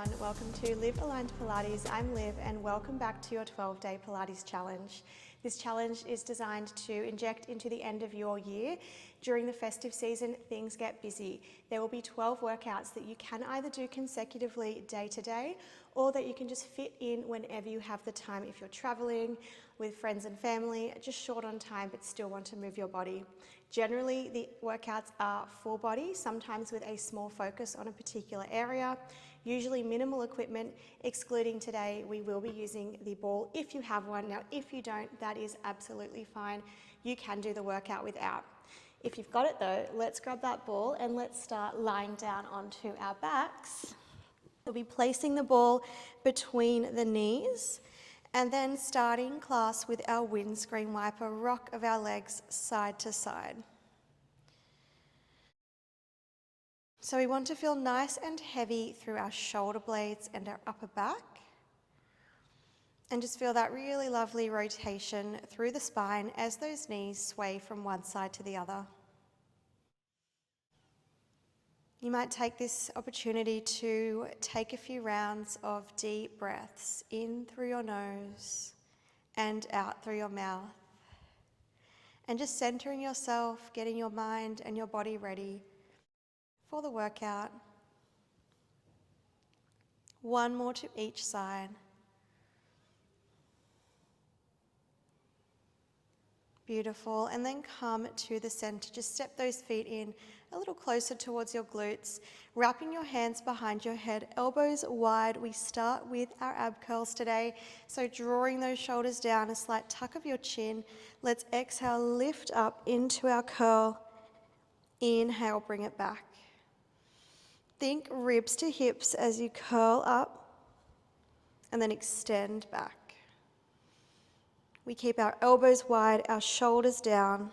everyone, welcome to Live Aligned Pilates. I'm Liv and welcome back to your 12-day Pilates challenge. This challenge is designed to inject into the end of your year. During the festive season, things get busy. There will be 12 workouts that you can either do consecutively day to day or that you can just fit in whenever you have the time if you're traveling with friends and family, just short on time but still want to move your body. Generally, the workouts are full body, sometimes with a small focus on a particular area, usually minimal equipment, excluding today, we will be using the ball if you have one. Now, if you don't, that is absolutely fine. You can do the workout without. If you've got it though, let's grab that ball and let's start lying down onto our backs. We'll be placing the ball between the knees and then starting class with our windscreen wiper, rock of our legs side to side. So we want to feel nice and heavy through our shoulder blades and our upper back. And just feel that really lovely rotation through the spine as those knees sway from one side to the other. You might take this opportunity to take a few rounds of deep breaths in through your nose and out through your mouth. And just centering yourself, getting your mind and your body ready for the workout. One more to each side. Beautiful. And then come to the center. Just step those feet in a little closer towards your glutes, wrapping your hands behind your head, elbows wide. We start with our ab curls today. So drawing those shoulders down, a slight tuck of your chin. Let's exhale, lift up into our curl. Inhale, bring it back. Think ribs to hips as you curl up and then extend back. We keep our elbows wide, our shoulders down.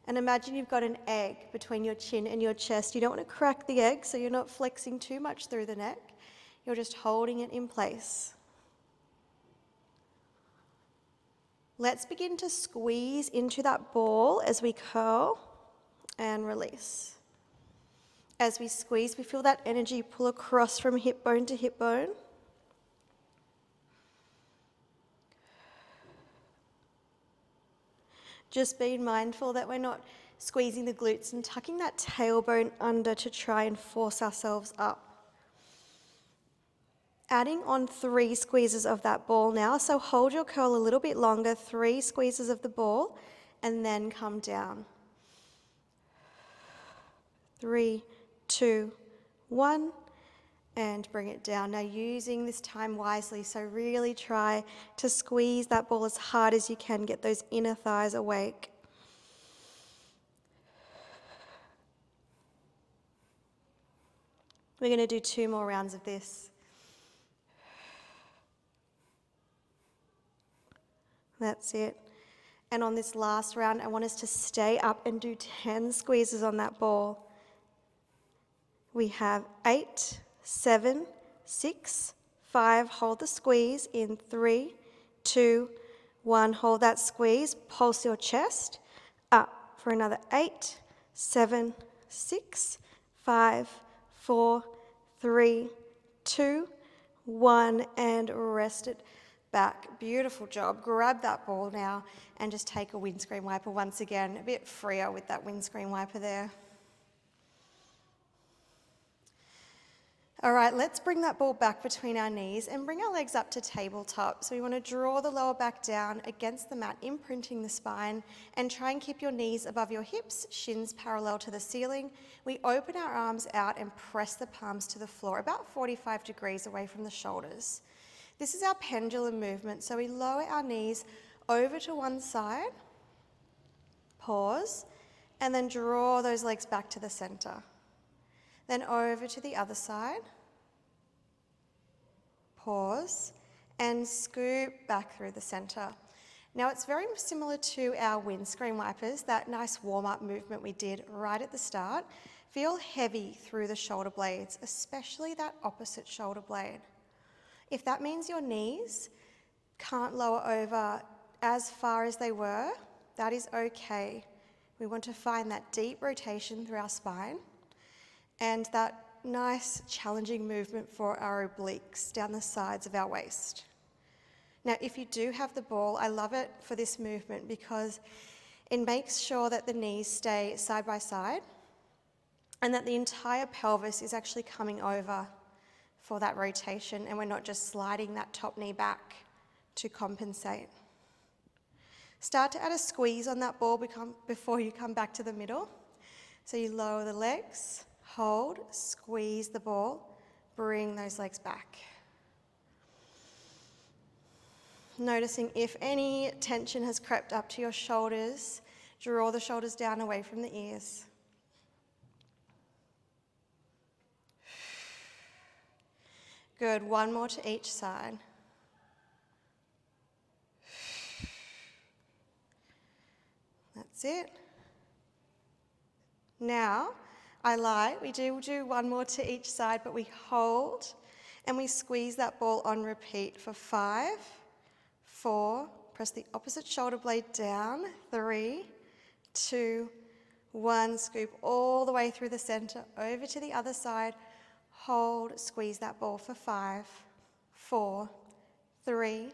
And imagine you've got an egg between your chin and your chest. You don't want to crack the egg, so you're not flexing too much through the neck. You're just holding it in place. Let's begin to squeeze into that ball as we curl and release. As we squeeze, we feel that energy pull across from hip bone to hip bone. Just being mindful that we're not squeezing the glutes and tucking that tailbone under to try and force ourselves up. Adding on 3 squeezes of that ball now. So hold your curl a little bit longer, 3 squeezes of the ball, and then come down. 3, 2, 1, and bring it down. Now using this time wisely, so really try to squeeze that ball as hard as you can, get those inner thighs awake. We're going to do 2 more rounds of this. That's it. And on this last round, I want us to stay up and do 10 squeezes on that ball. We have 8, 7, 6, 5, hold the squeeze in 3, 2, 1, hold that squeeze, pulse your chest, up for another 8, 7, 6, 5, 4, 3, 2, 1, and rest it back. Beautiful job. Grab that ball now and just take a windscreen wiper once again, a bit freer with that windscreen wiper there. All right, let's bring that ball back between our knees and bring our legs up to tabletop. So we want to draw the lower back down against the mat, imprinting the spine, and try and keep your knees above your hips, shins parallel to the ceiling. We open our arms out and press the palms to the floor, about 45 degrees away from the shoulders. This is our pendulum movement. So we lower our knees over to one side, pause, and then draw those legs back to the center. Then over to the other side, pause, and scoop back through the center. Now it's very similar to our windscreen wipers, that nice warm-up movement we did right at the start. Feel heavy through the shoulder blades, especially that opposite shoulder blade. If that means your knees can't lower over as far as they were, that is okay. We want to find that deep rotation through our spine and that nice challenging movement for our obliques down the sides of our waist. Now, if you do have the ball, I love it for this movement because it makes sure that the knees stay side by side and that the entire pelvis is actually coming over for that rotation, and we're not just sliding that top knee back to compensate. Start to add a squeeze on that ball before you come back to the middle. So you lower the legs, hold, squeeze the ball, bring those legs back. Noticing if any tension has crept up to your shoulders, draw the shoulders down away from the ears. Good, one more to each side. That's it. Now, I lie, we do one more to each side, but we hold and we squeeze that ball on repeat for 5, 4, press the opposite shoulder blade down, 3, 2, 1, scoop all the way through the center, over to the other side, hold, squeeze that ball for 5, 4, 3,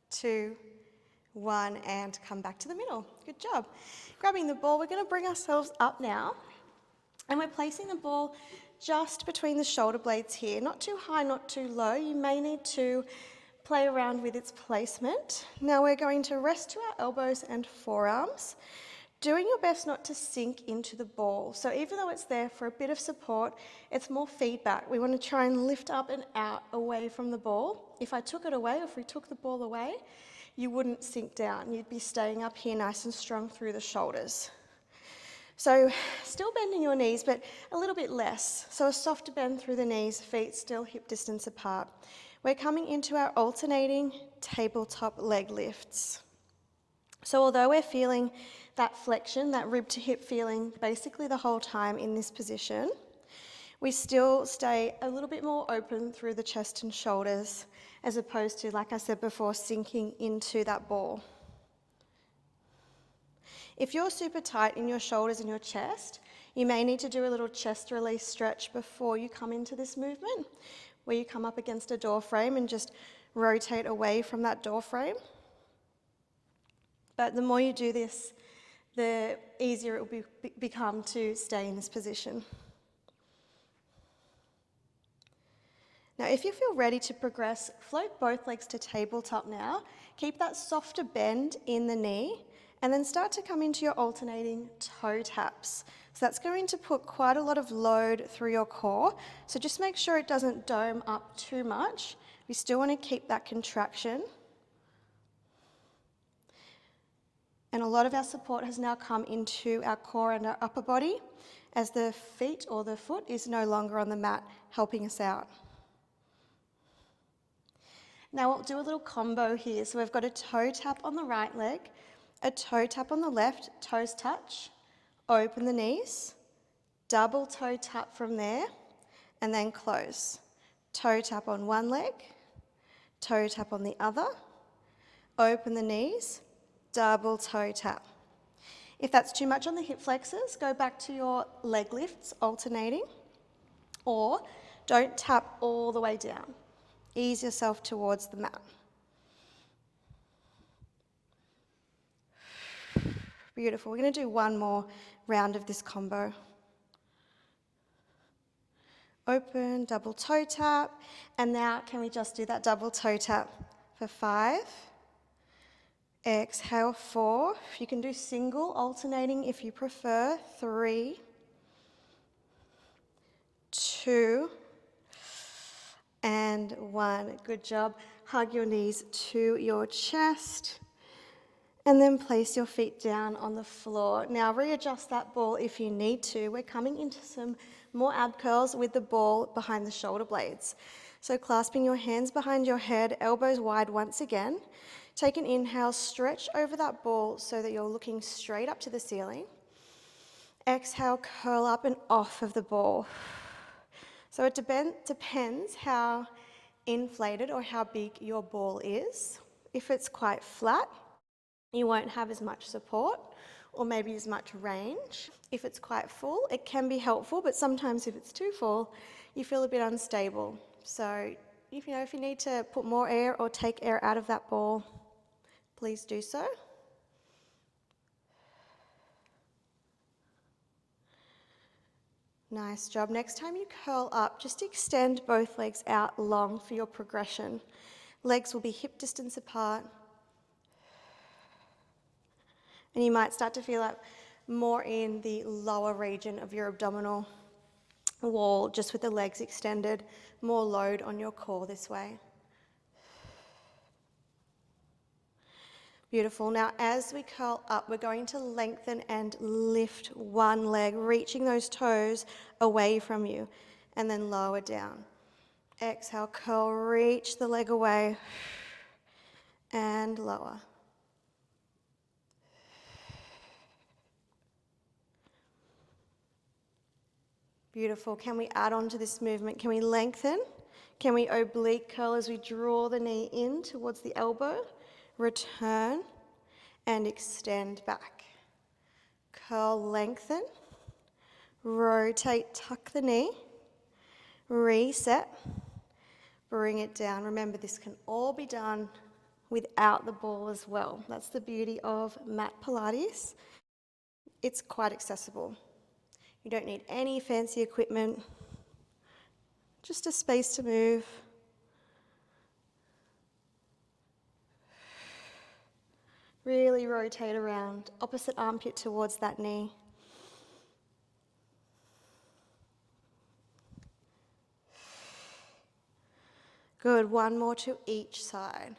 2, 1, and come back to the middle. Good job. Grabbing the ball, we're going to bring ourselves up now, and we're placing the ball just between the shoulder blades here, not too high, not too low. You may need to play around with its placement. Now we're going to rest to our elbows and forearms, doing your best not to sink into the ball. So even though it's there for a bit of support, it's more feedback. We want to try and lift up and out away from the ball. If I took it away, or if we took the ball away, you wouldn't sink down. You'd be staying up here nice and strong through the shoulders. So still bending your knees, but a little bit less. So a softer bend through the knees, feet still hip distance apart. We're coming into our alternating tabletop leg lifts. So although we're feeling that flexion, that rib to hip feeling basically the whole time in this position, we still stay a little bit more open through the chest and shoulders, as opposed to, like I said before, sinking into that ball. If you're super tight in your shoulders and your chest, you may need to do a little chest release stretch before you come into this movement, where you come up against a door frame and just rotate away from that door frame. But the more you do this, the easier it will become to stay in this position. Now, if you feel ready to progress, float both legs to tabletop now. Keep that softer bend in the knee, and then start to come into your alternating toe taps. So that's going to put quite a lot of load through your core. So just make sure it doesn't dome up too much. We still want to keep that contraction. And a lot of our support has now come into our core and our upper body, as the feet or the foot is no longer on the mat helping us out. Now we'll do a little combo here. So we've got a toe tap on the right leg, a toe tap on the left, toes touch, open the knees, double toe tap from there, and then close. Toe tap on one leg, toe tap on the other, open the knees, double toe tap. If that's too much on the hip flexors, go back to your leg lifts, alternating, or don't tap all the way down. Ease yourself towards the mat. Beautiful. We're going to do one more round of this combo. Open, double toe tap, and now can we just do that double toe tap for 5. Exhale, 4. You can do single, alternating if you prefer. 3, 2, and 1. Good job. Hug your knees to your chest, and then place your feet down on the floor. Now readjust that ball if you need to. We're coming into some more ab curls with the ball behind the shoulder blades. So clasping your hands behind your head, elbows wide once again. Take an inhale, stretch over that ball so that you're looking straight up to the ceiling. Exhale, curl up and off of the ball. So it depends how inflated or how big your ball is. If it's quite flat, you won't have as much support, or maybe as much range. If it's quite full, it can be helpful, but sometimes if it's too full, you feel a bit unstable. So if you need to put more air or take air out of that ball, please do so. Nice job. Next time you curl up, just extend both legs out long for your progression. Legs will be hip distance apart. And you might start to feel it more in the lower region of your abdominal wall, just with the legs extended, more load on your core this way. Beautiful. Now, as we curl up, we're going to lengthen and lift one leg, reaching those toes away from you, and then lower down. Exhale, curl, reach the leg away, and lower. Beautiful. Can we add on to this movement? Can we lengthen? Can we oblique curl as we draw the knee in towards the elbow? Return and extend back. Curl, lengthen, rotate, tuck the knee, reset, bring it down. Remember, this can all be done without the ball as well. That's the beauty of mat Pilates. It's quite accessible. You don't need any fancy equipment, just a space to move. Really rotate around, opposite armpit towards that knee. Good, one more to each side.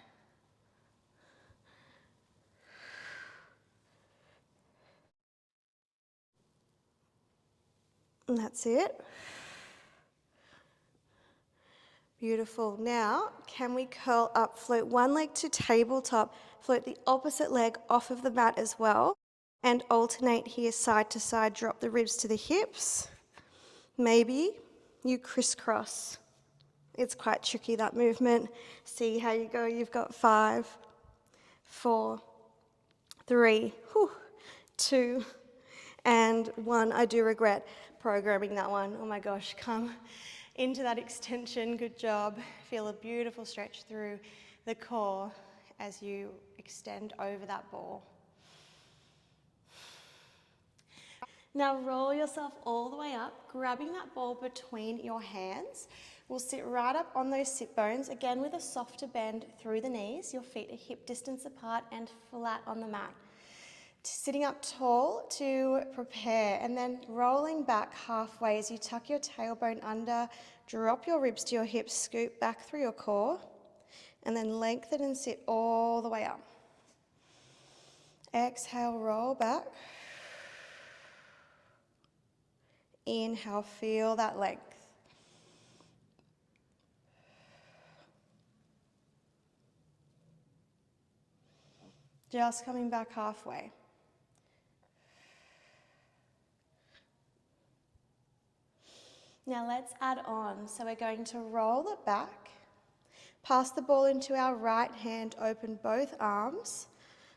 And that's it. Beautiful. Now, can we curl up, float one leg to tabletop, float the opposite leg off of the mat as well, and alternate here side to side, drop the ribs to the hips. Maybe you crisscross. It's quite tricky, that movement. See how you go. You've got 5, 4, 3, 2, and 1. I do regret programming that one. Oh my gosh, come into that extension. Good job. Feel a beautiful stretch through the core as you extend over that ball. Now roll yourself all the way up, grabbing that ball between your hands. We'll sit right up on those sit bones, again with a softer bend through the knees. Your feet are hip distance apart and flat on the mat. Sitting up tall to prepare, and then rolling back halfway as you tuck your tailbone under, drop your ribs to your hips, scoop back through your core, and then lengthen and sit all the way up. Exhale, roll back. Inhale, feel that length. Just coming back halfway. Now let's add on. So we're going to roll it back, pass the ball into our right hand, open both arms,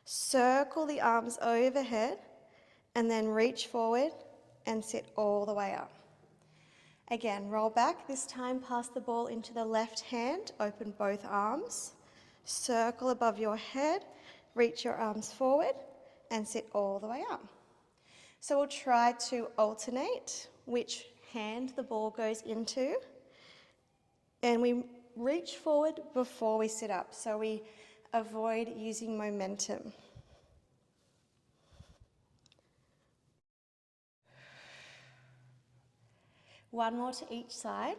circle the arms overhead, and then reach forward and sit all the way up. Again, roll back. This time pass the ball into the left hand, open both arms, circle above your head, reach your arms forward and sit all the way up. So we'll try to alternate which hand the ball goes into, and we reach forward before we sit up, so we avoid using momentum. One more to each side.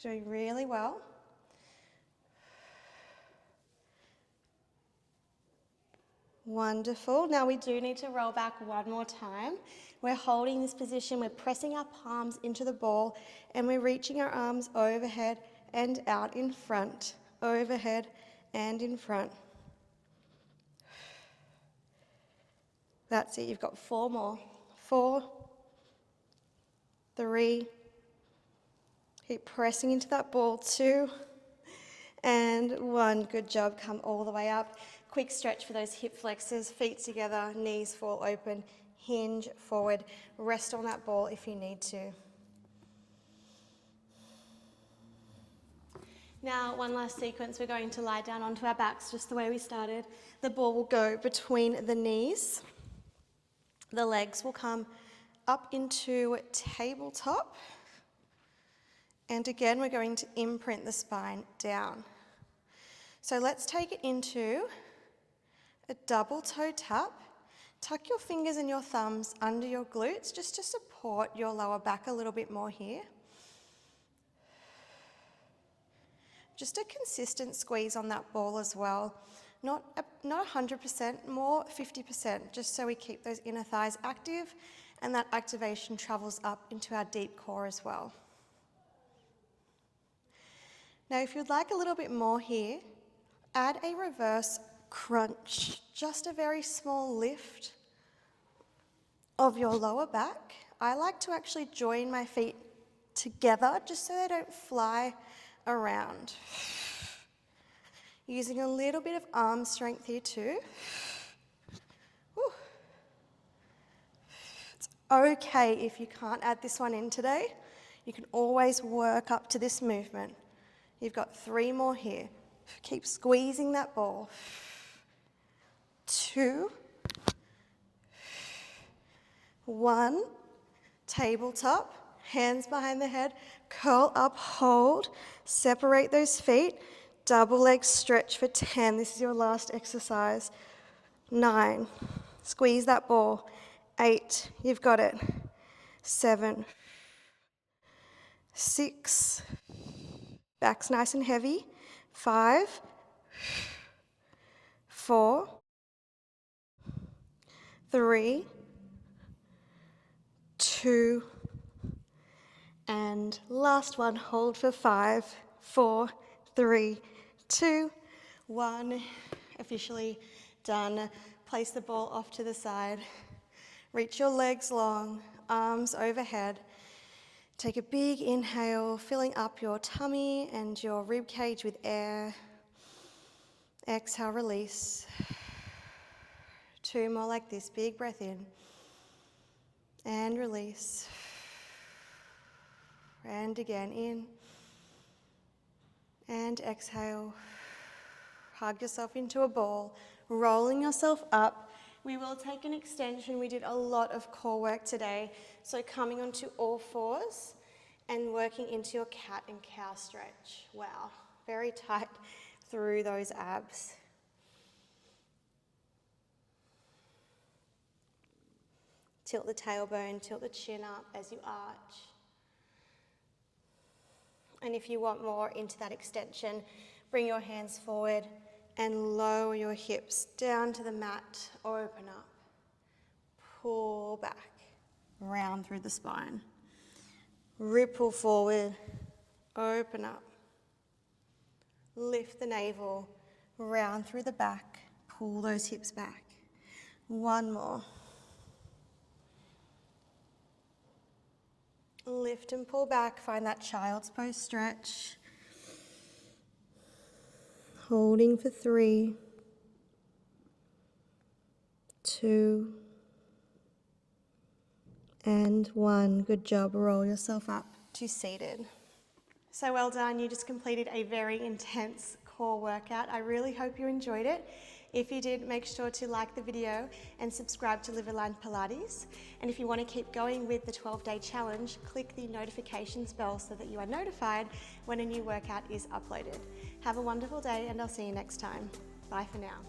Doing really well. Wonderful. Now we do need to roll back one more time. We're holding this position, we're pressing our palms into the ball, and we're reaching our arms overhead and out in front, overhead and in front. That's it, you've got 4 more. 4, 3, keep pressing into that ball, 2, and And 1, good job. Come all the way up. Quick stretch for those hip flexors, feet together, knees fall open, hinge forward. Rest on that ball if you need to. Now, one last sequence, we're going to lie down onto our backs just the way we started. The ball will go between the knees. The legs will come up into tabletop. And again, we're going to imprint the spine down. So let's take it into a double toe tap. Tuck your fingers and your thumbs under your glutes just to support your lower back a little bit more here. Just a consistent squeeze on that ball as well. Not 100%, more 50%, just so we keep those inner thighs active and that activation travels up into our deep core as well. Now, if you'd like a little bit more here, add a reverse crunch, just a very small lift of your lower back. I like to actually join my feet together just so they don't fly around. Using a little bit of arm strength here too. Whew. It's okay if you can't add this one in today. You can always work up to this movement. You've got 3 more here. Keep squeezing that ball. 2, 1, tabletop, hands behind the head, curl up, hold, separate those feet, double leg stretch for 10. This is your last exercise. 9, squeeze that ball. 8, you've got it. 7, 6, back's nice and heavy. 5, 4, 3, 2, and last one, hold for 5, 4, 3, 2, 1. Officially done. Place the ball off to the side. Reach your legs long, arms overhead. Take a big inhale, filling up your tummy and your rib cage with air. Exhale, release. 2 more like this. Big breath in. And release. And again, in. And exhale. Hug yourself into a ball, rolling yourself up. We will take an extension. We did a lot of core work today. So coming onto all fours and working into your cat and cow stretch. Wow, very tight through those abs. Tilt the tailbone, tilt the chin up as you arch. And if you want more into that extension, bring your hands forward and lower your hips down to the mat, open up, pull back, round through the spine. Ripple forward, open up, lift the navel, round through the back, pull those hips back. 1 more. Lift and pull back, find that child's pose stretch. Holding for 3, 2, and 1. Good job. Roll yourself up to seated. So well done. You just completed a very intense core workout. I really hope you enjoyed it. If you did, make sure to like the video and subscribe to Livaligned Pilates. And if you want to keep going with the 12-day challenge, click the notifications bell so that you are notified when a new workout is uploaded. Have a wonderful day and I'll see you next time. Bye for now.